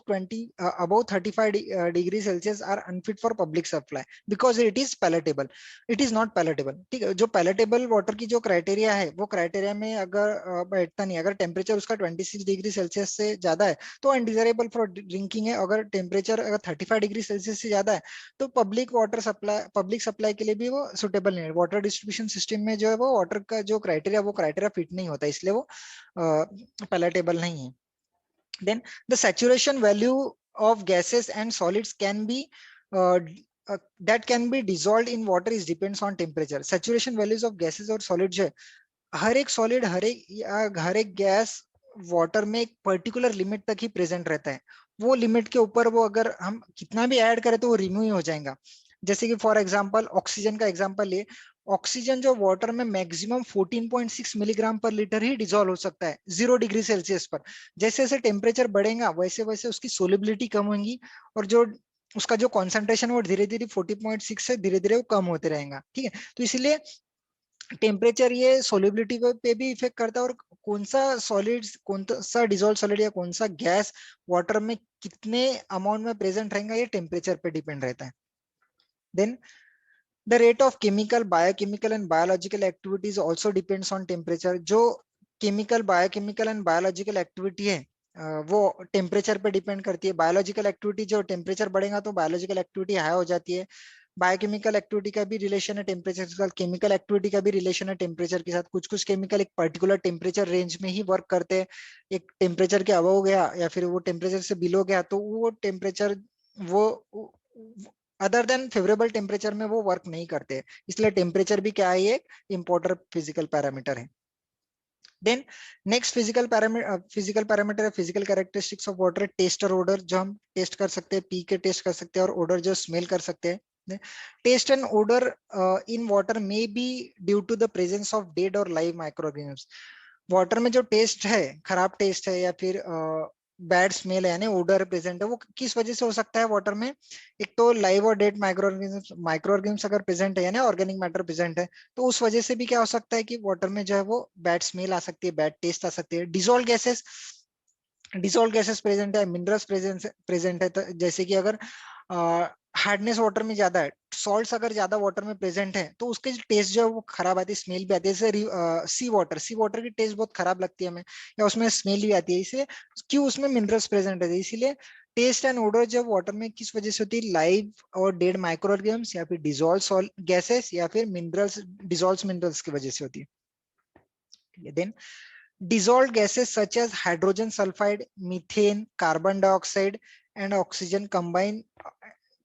35 degrees Celsius are unfit for public supply because it is palatable. It is not palatable. ठीक है, जो palatable water की जो क्राइटेरिया है वो क्राइटेरिया में अगर बैठता नहीं, अगर टेम्परेचर उसका 26 डिग्री सेल्सियस से ज्यादा है तो अनडिजायरेबल फॉर ड्रिंकिंग है, अगर टेम्परेचर अगर 35 डिग्री सेल्सियस से ज्यादा है तो पब्लिक सप्लाई के लिए भी वो सुटेबल नहीं है। वाटर डिस्ट्रीब्यूशन सिस्टम में जो है वो वाटर का जो क्राइटेरिया वो क्राइटेरिया फिट नहीं होता, इसलिए वो पैलेटेबल नहीं है। Then the saturation value of gases and solids can be uh, that can be dissolved in water is depends on temperature. Saturation values of gases और solids जो है, हर एक सॉलिड हर एक गैस वाटर में एक पर्टिकुलर लिमिट तक ही present रहता है। वो लिमिट के ऊपर वो अगर हम कितना भी ऐड करें तो वो रिमूव ही हो जाएगा। जैसे कि फॉर एग्जांपल ऑक्सीजन का एग्जांपल ले, ऑक्सीजन जो वाटर में मैक्सिमम 14.6 मिलीग्राम पर लीटर ही डिजोल्व हो सकता है 0 डिग्री सेल्सियस पर। जैसे जैसे टेम्परेचर बढ़ेगा वैसे वैसे उसकी सोलिबिलिटी कम होगी और जो उसका जो कॉन्सेंट्रेशन वो धीरे धीरे 40.6 से धीरे धीरे वो कम होते रहेगा, ठीक है। तो इसीलिए टेम्परेचर ये सोलिबिलिटी पे भी इफेक्ट करता है, और कौन सा सॉलिड्स कौन सा डिजोल्व सॉलिड या कौन सा गैस वाटर में कितने अमाउंट में प्रेजेंट रहेगा ये टेम्परेचर पे डिपेंड रहता है। Then the rate of chemical biochemical and biological activities also depends on temperature. जो chemical biochemical and biological activity है वो टेम्परेचर पे डिपेंड करती है। बायोलॉजिकल एक्टिविटी जो टेम्परेचर बढ़ेगा तो बायोलॉजिकल एक्टिविटी हाई हो जाती है। बायोकेमिकल एक्टिविटी का भी रिलेशन है टेम्परेचर के साथ, केमिकल एक्टिविटी का भी रिलेशन है टेम्परेचर के साथ। कुछ कुछ केमिकल एक पर्टिकुलर टेम्परेचर रेंज में ही वर्क करते हैं, एक टेम्परेचर के अबव गया या फिर वो टेम्परेचर से बिलो गया तो वो टेम्परेचर वो अदर देन फेवरेबल टेम्परेचर में वो वर्क नहीं करते। इसलिए टेम्परेचर भी क्या है, एक इम्पोर्टेंट फिजिकल पैरामीटर है। देन नेक्स्ट फिजिकल पैरामीटर है physical characteristics of water, taste और ऑर्डर, जो हम टेस्ट कर सकते हैं, पी के टेस्ट कर सकते हैं, और ऑर्डर जो स्मेल कर सकते हैं। Taste and order in water may be due to the presence of dead और लाइव माइक्रोऑर्गेनिम्स। वाटर में जो टेस्ट है, खराब टेस्ट है या फिर बैड स्मेल है यानी ओडर प्रेजेंट है, वो किस वजह से हो सकता है वाटर में। एक तो लाइव और डेड माइक्रोऑर्गेनिम्स अगर प्रेजेंट है यानी ऑर्गेनिक मैटर प्रेजेंट है तो उस वजह से भी क्या हो सकता है कि वाटर में जो है वो बैड स्मेल आ सकती है, बैड टेस्ट आ सकती है। डिसॉल्व गैसेस प्रेजेंट है, मिनरल्स प्रेजेंट है, तो जैसे कि अगर हार्डनेस वाटर में ज्यादा है, सॉल्ट्स अगर ज्यादा वाटर में प्रेजेंट है तो उसके टेस्ट जो है वो खराब आती है, स्मेल भी आती है। जैसे सी वाटर की टेस्ट बहुत खराब लगती है हमें, या उसमें स्मेल भी आती है, इसलिए क्यों उसमें मिनरल्स प्रेजेंट है। इसीलिए टेस्ट एंड ओडर जब वाटर में किस वजह से होती है, लाइव और डेड माइक्रो ऑर्गेनिम्स या फिर डिजोल्व गैसेस या फिर मिनरल्स, डिजोल्व मिनरल्स की वजह से होती है। Then dissolved gases such as hydrogen sulfide, methane, and oxygen combine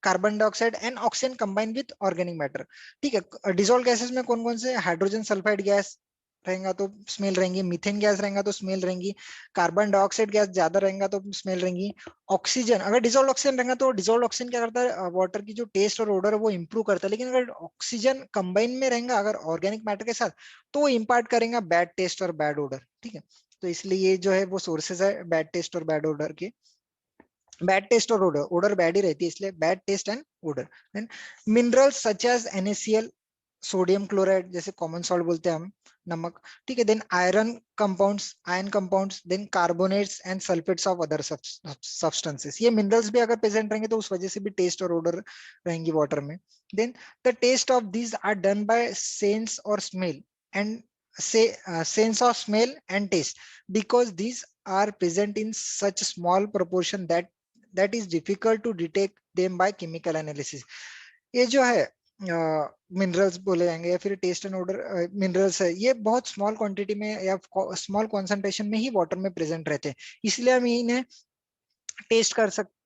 carbon dioxide and oxygen combine with organic matter. ठीक है, डिजोल्व गैसेस में कौन कौन से, हाइड्रोजन सल्फाइड गैस रहेगा तो स्मेल रहेंगी, मीथेन गैस रहेगा तो स्मेल रहेंगी, कार्बन डाइऑक्साइड गैस ज्यादा रहेगा तो स्मेल रहेंगी। ऑक्सीजन, अगर डिजोल्व ऑक्सीजन रहेगा तो डिजोल्व ऑक्सीजन क्या करता है, वाटर की जो टेस्ट और ऑर्डर है वो इंप्रूव करता है। लेकिन अगर ऑक्सीजन कंबाइन में रहेगा अगर ऑर्गेनिक मैटर के साथ तो वो इम्पार्ट करेगा बैड टेस्ट और बैड ऑर्डर, ठीक है। तो इसलिए ये जो है वो सोर्सेज है बैड टेस्ट और बैड ऑर्डर के। बैड टेस्ट और ओडर, ओडर बैड ही रहती है इसलिए bad taste and odour. Then minerals such as NaCl, sodium chloride जैसे कॉमन सॉल्ट बोलते हैं हम, नमक, ठीक है। देन iron compounds, then carbonates and sulphates of other substances, ये मिनरल्स भी अगर प्रेजेंट रहेंगे तो उस वजह से भी टेस्ट और ओडर रहेंगी वाटर में। Then the test of these are done by sense और smell and sense of smell and taste because these are present in such small proportion that is difficult to detect them by chemical analysis। ये जो है minerals बोले जाएंगे या फिर test and order minerals है, ये बहुत स्मॉल क्वांटिटी में या स्मॉल कॉन्सेंट्रेशन में ही वाटर में प्रेजेंट रहते हैं। इसलिए हम इन्हें टेस्ट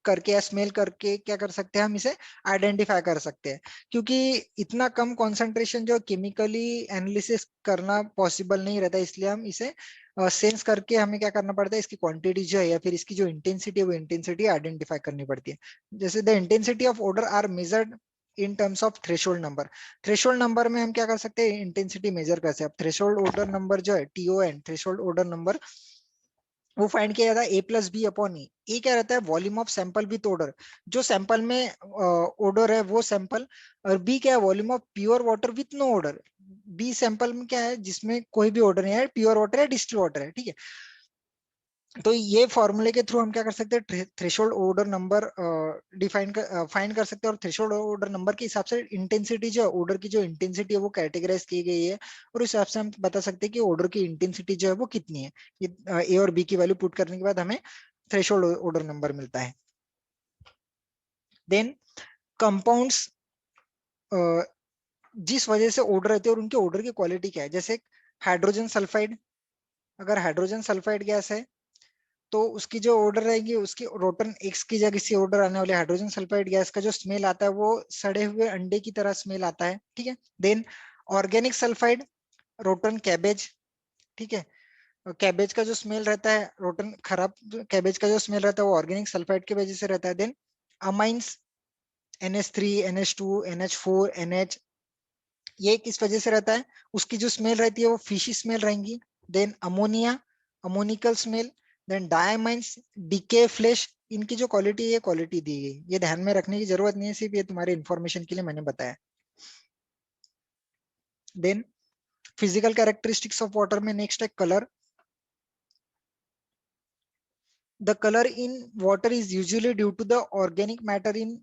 करके या स्मेल करके क्या कर सकते हैं, हम इसे आइडेंटिफाई कर सकते हैं। क्योंकि इतना कम कॉन्सेंट्रेशन जो केमिकली एनालिसिस करना पॉसिबल नहीं रहता, इसलिए हम इसे सेंस करके हमें क्या करना पड़ता है, इसकी क्वांटिटी जो है या फिर इसकी जो इंटेंसिटी है वो इंटेंसिटी आइडेंटिफाई करनी पड़ती है। जैसे the intensity of order are measured in terms of threshold number. Threshold number में हम क्या कर सकते हैं, इंटेंसिटी मेजर कर सकते हैं। थ्रेशोल्ड ऑर्डर नंबर जो है TON, थ्रेशोल्ड ऑर्डर नंबर वो फाइंड किया जाता है A plus B upon E. A क्या रहता है, volume of sample with odour, जो सैंपल में ऑर्डर है वो सैंपल। और बी क्या है, volume of pure water with no odour. B sample में क्या है, जिसमें कोई भी ऑर्डर नहीं है, प्योर वाटर है, डिस्टिल वाटर है, ठीक है। तो ये फॉर्मूले के थ्रू हम क्या कर सकते हैं, थ्रेशोल्ड ऑर्डर नंबर डिफाइन कर फाइंड कर सकते हैं। और थ्रेशोल्ड ऑर्डर नंबर के हिसाब से इंटेंसिटी जो है, ऑर्डर की जो इंटेंसिटी है वो कैटेगराइज की गई है। और उस हिसाब से हम बता सकते हैं कि ऑर्डर की इंटेंसिटी जो है वो कितनी है। ये ए और बी की वैल्यू पुट करने के बाद हमें थ्रेशोल्ड ऑर्डर नंबर मिलता है। देन कंपाउंड्स जिस वजह से ऑर्डर रहते हैं और उनके ऑर्डर की क्वालिटी क्या है, जैसे हाइड्रोजन सल्फाइड। अगर हाइड्रोजन सल्फाइड गैस है तो उसकी जो ऑर्डर रहेगी, उसकी रोटन एक्स की जगह से ऑर्डर आने वाले हाइड्रोजन सल्फाइड गैस का जो स्मेल आता है वो सड़े हुए अंडे की तरह स्मेल आता है, ठीक है। Then organic sulphide, rotten cabbage, ठीक है। कैबेज का जो स्मेल रहता है, रोटन खराब कैबेज का जो स्मेल रहता है वो ऑर्गेनिक सल्फाइड की वजह से रहता है। Then amines, NH3, NH2, NH4, NH, ये किस वजह से रहता है, उसकी जो स्मेल रहती है वो फिशी स्मेल रहेंगी। Then ammonia, ammoniacal smell. Then diamines, decay flesh. इनकी जो क्वालिटी है, ये क्वालिटी दी गई, ये ध्यान में रखने की जरूरत नहीं है, सिर्फ ये तुम्हारे इंफॉर्मेशन के लिए मैंने बताया। Then physical characteristics of water में नेक्स्ट है colour. The color in water is usually due to the organic matter in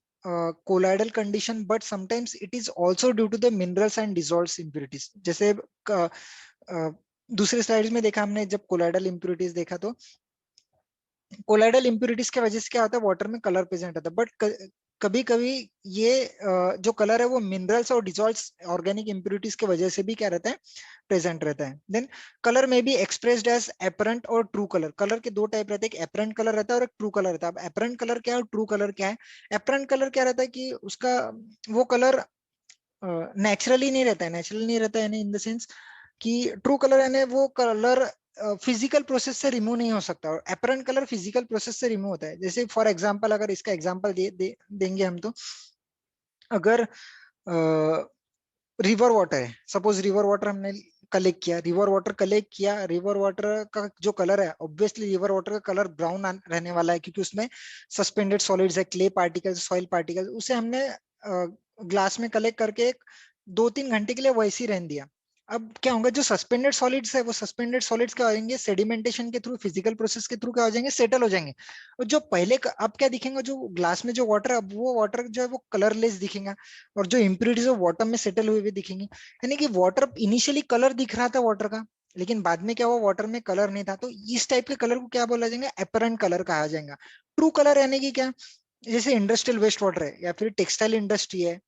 colloidal condition, but sometimes it is also due to the minerals and dissolved impurities. जैसे दूसरे slides में देखा हमने, जब colloidal impurities देखा तो colloidal impurities की वजह से क्या होता है, वाटर में कलर प्रेजेंट होता है। बट कभी कभी ये जो कलर है वो मिनरल्स और डिजॉल्व ऑर्गेनिक इम्प्यूरिटीज की वजह से भी क्या रहता है, प्रेजेंट रहता है। देन कलर में भी एक्सप्रेस्ड एज एपरेंट और ट्रू कलर। कलर के दो टाइप रहते हैं, एक एपरेंट कलर रहता है और एक ट्रू कलर रहता है। अब एपरेंट कलर क्या है और ट्रू कलर क्या है। एपरेंट कलर क्या रहता है कि उसका वो कलर नेचुरली नहीं रहता है, नेचुरल नहीं रहता है इन द सेंस कि ट्रू कलर यानी वो कलर फिजिकल प्रोसेस से रिमूव नहीं हो सकता, और एपरेंट कलर फिजिकल प्रोसेस से रिमूव होता है। जैसे फॉर एग्जांपल, अगर इसका एग्जांपल देंगे हम तो, अगर रिवर वाटर है, सपोज रिवर वाटर हमने कलेक्ट किया, रिवर वाटर कलेक्ट किया, रिवर वाटर का जो कलर है, ऑब्वियसली रिवर वाटर का कलर ब्राउन रहने वाला है, क्योंकि उसमें सस्पेंडेड सॉलिड्स है, क्ले पार्टिकल्स, सॉइल पार्टिकल्स। उसे हमने ग्लास में कलेक्ट करके 2-3 घंटे के लिए वैसे ही रहने दिया। अब क्या होगा, जो सस्पेंडेड सॉलिड्स है वो सस्पेंडेड सॉलिड्स क्या हो जाएंगे, सेडिमेंटेशन के थ्रू, फिजिकल प्रोसेस के थ्रू क्या हो जाएंगे, सेटल हो जाएंगे। और जो पहले अब क्या दिखेंगे, जो ग्लास में जो वाटर है, अब वो वाटर जो है वो कलरलेस दिखेगा, और जो इम्प्यूरिटीज है वाटर में सेटल हुए हुए दिखेंगे। यानी कि वाटर इनिशियली कलर दिख रहा था वाटर का, लेकिन बाद में क्या हुआ, वाटर में कलर नहीं था। तो इस टाइप के कलर को क्या बोला जाएगा, एपरेंट कलर कहा जाएगा। ट्रू कलर यानी कि क्या, जैसे इंडस्ट्रियल वेस्ट वाटर है या फिर टेक्सटाइल इंडस्ट्री है,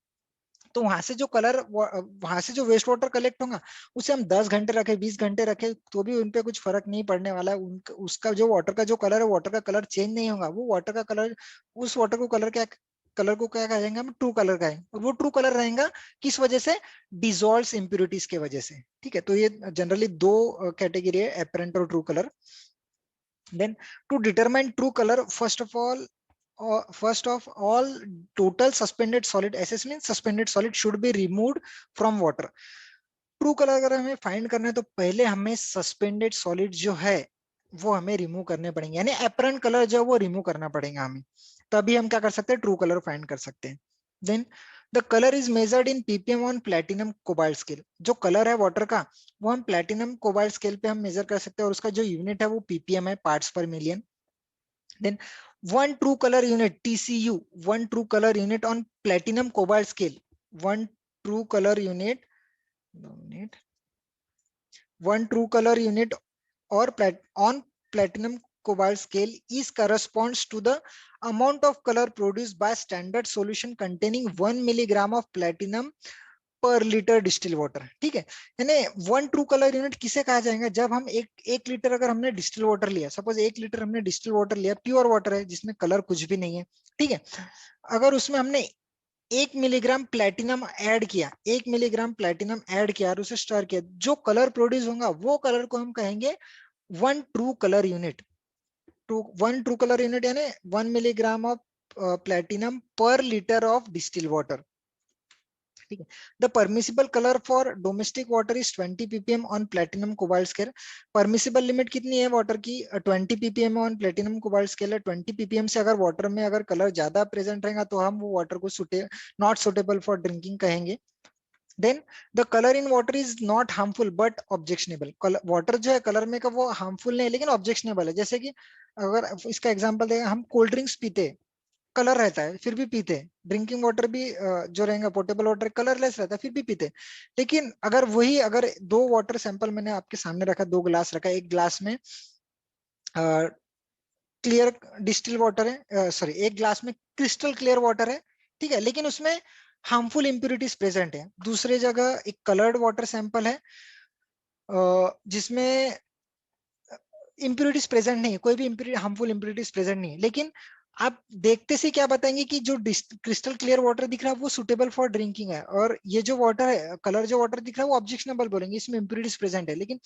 तो वहां से जो कलर, वहां से जो वेस्ट वाटर कलेक्ट होगा, उसे हम 10 घंटे रखे, 20 घंटे रखे, तो भी उनपे कुछ फर्क नहीं पड़ने वाला है। उसका जो वाटर का जो कलर है, वाटर का कलर चेंज नहीं होगा। वो वाटर का कलर, उस वाटर को क्या कहा जाएगा, हम ट्रू कलर कहेंगे। और वो ट्रू कलर रहेगा किस वजह से, डिजॉल्व इम्प्यूरिटीज के वजह से, ठीक है। तो ये जनरली दो कैटेगरी है, एपरेंट और true colour. Then to determine true colour, first of all, total suspended solid SS means suspended solid should be removed from water. True colour अगर हमें फाइंड करना है तो पहले हमें सस्पेंडेड सॉलिड जो है वो हमें रिमूव करने पड़ेंगे, यानी एपरेंट कलर जो है वो रिमूव करना पड़ेगा हमें, तभी हम क्या कर सकते हैं, ट्रू कलर फाइंड कर सकते हैं। Then the colour is measured in ppm on platinum cobalt scale. जो कलर है वाटर का वो हम प्लेटिनम कोबाल्ट स्केल पे हम मेजर कर सकते हैं, और उसका जो यूनिट है वो पीपीएम है, पार्ट्स पर million. Then one true color unit TCU, one true color unit on platinum cobalt scale, one true color unit, one true color unit or on platinum cobalt scale is corresponds to the amount of color produced by standard solution containing 1 milligram of platinum पर litre distil water, ठीक है। यानी one true colour unit किसे कहा जाएगा, जब हम एक लीटर अगर हमने डिस्टिल वाटर लिया, सपोज 1 लीटर हमने डिस्टिल वाटर लिया, प्योर वाटर है जिसमें कलर कुछ भी नहीं है, ठीक है। अगर उसमें हमने 1 मिलीग्राम प्लेटिनम ऐड किया, 1 मिलीग्राम प्लेटिनम ऐड किया और उसे स्टर किया, जो कलर प्रोड्यूस होगा वो कलर को हम कहेंगे one true colour unit. One true colour unit यानी 1 मिलीग्राम ऑफ प्लेटिनम पर लीटर ऑफ डिस्टिल वाटर। ठीक है। The permissible colour for domestic water is 20 ppm on platinum cobalt scale. Permissible limit कितनी है वाटर की? 20 ppm on platinum cobalt scale है। 20 ppm से अगर वाटर में अगर कलर ज्यादा प्रेजेंट रहेगा तो हम वो वाटर को नॉट सुटेबल फॉर ड्रिंकिंग कहेंगे। Then the colour in water is not harmful but objectionable. Water जो है कलर में का वो हार्मफुल नहीं है लेकिन ऑब्जेक्शनेबल है। जैसे कि अगर इसका एग्जांपल दें, हम कोल्ड ड्रिंक्स पीते, कलर रहता है फिर भी पीते। ड्रिंकिंग वाटर भी जो रहेगा पोर्टेबल वाटर कलरलेस रहता है फिर भी पीते। लेकिन अगर वही अगर दो वाटर सैंपल मैंने आपके सामने रखा, दो ग्लास रखा, एक ग्लास में क्लियर डिस्टिल वाटर है, सॉरी एक ग्लास में क्रिस्टल क्लियर वाटर है, ठीक है, लेकिन उसमें हार्मफुल इंप्योरिटीज प्रेजेंट है। दूसरे जगह एक कलर्ड वाटर सैंपल है जिसमें इंप्योरिटीज प्रेजेंट नहीं है, कोई भी हार्मफुल इंप्योरिटीज प्रेजेंट नहीं है, लेकिन आप देखते से क्या बताएंगे कि जो क्रिस्टल क्लियर वाटर दिख रहा है वो सुटेबल फॉर ड्रिंकिंग है, और ये जो वाटर है, कलर जो वाटर दिख रहा है वो ऑब्जेक्शनेबल बोलेंगे, इसमें इंप्योरिटीज प्रेजेंट है। लेकिन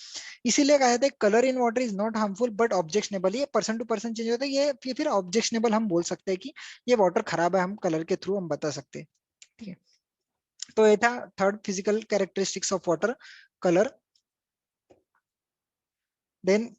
इसीलिए कहा जाता है colour in water is not harmful but objectionable. ये पर्सन टू पर्सन चेंज होता है, ये फिर ऑब्जेक्शनेबल हम बोल सकते हैं कि ये वाटर खराब है, हम कलर के थ्रू हम बता सकते हैं। ठीक है, तो ये था third physical characteristics of water, colour. Then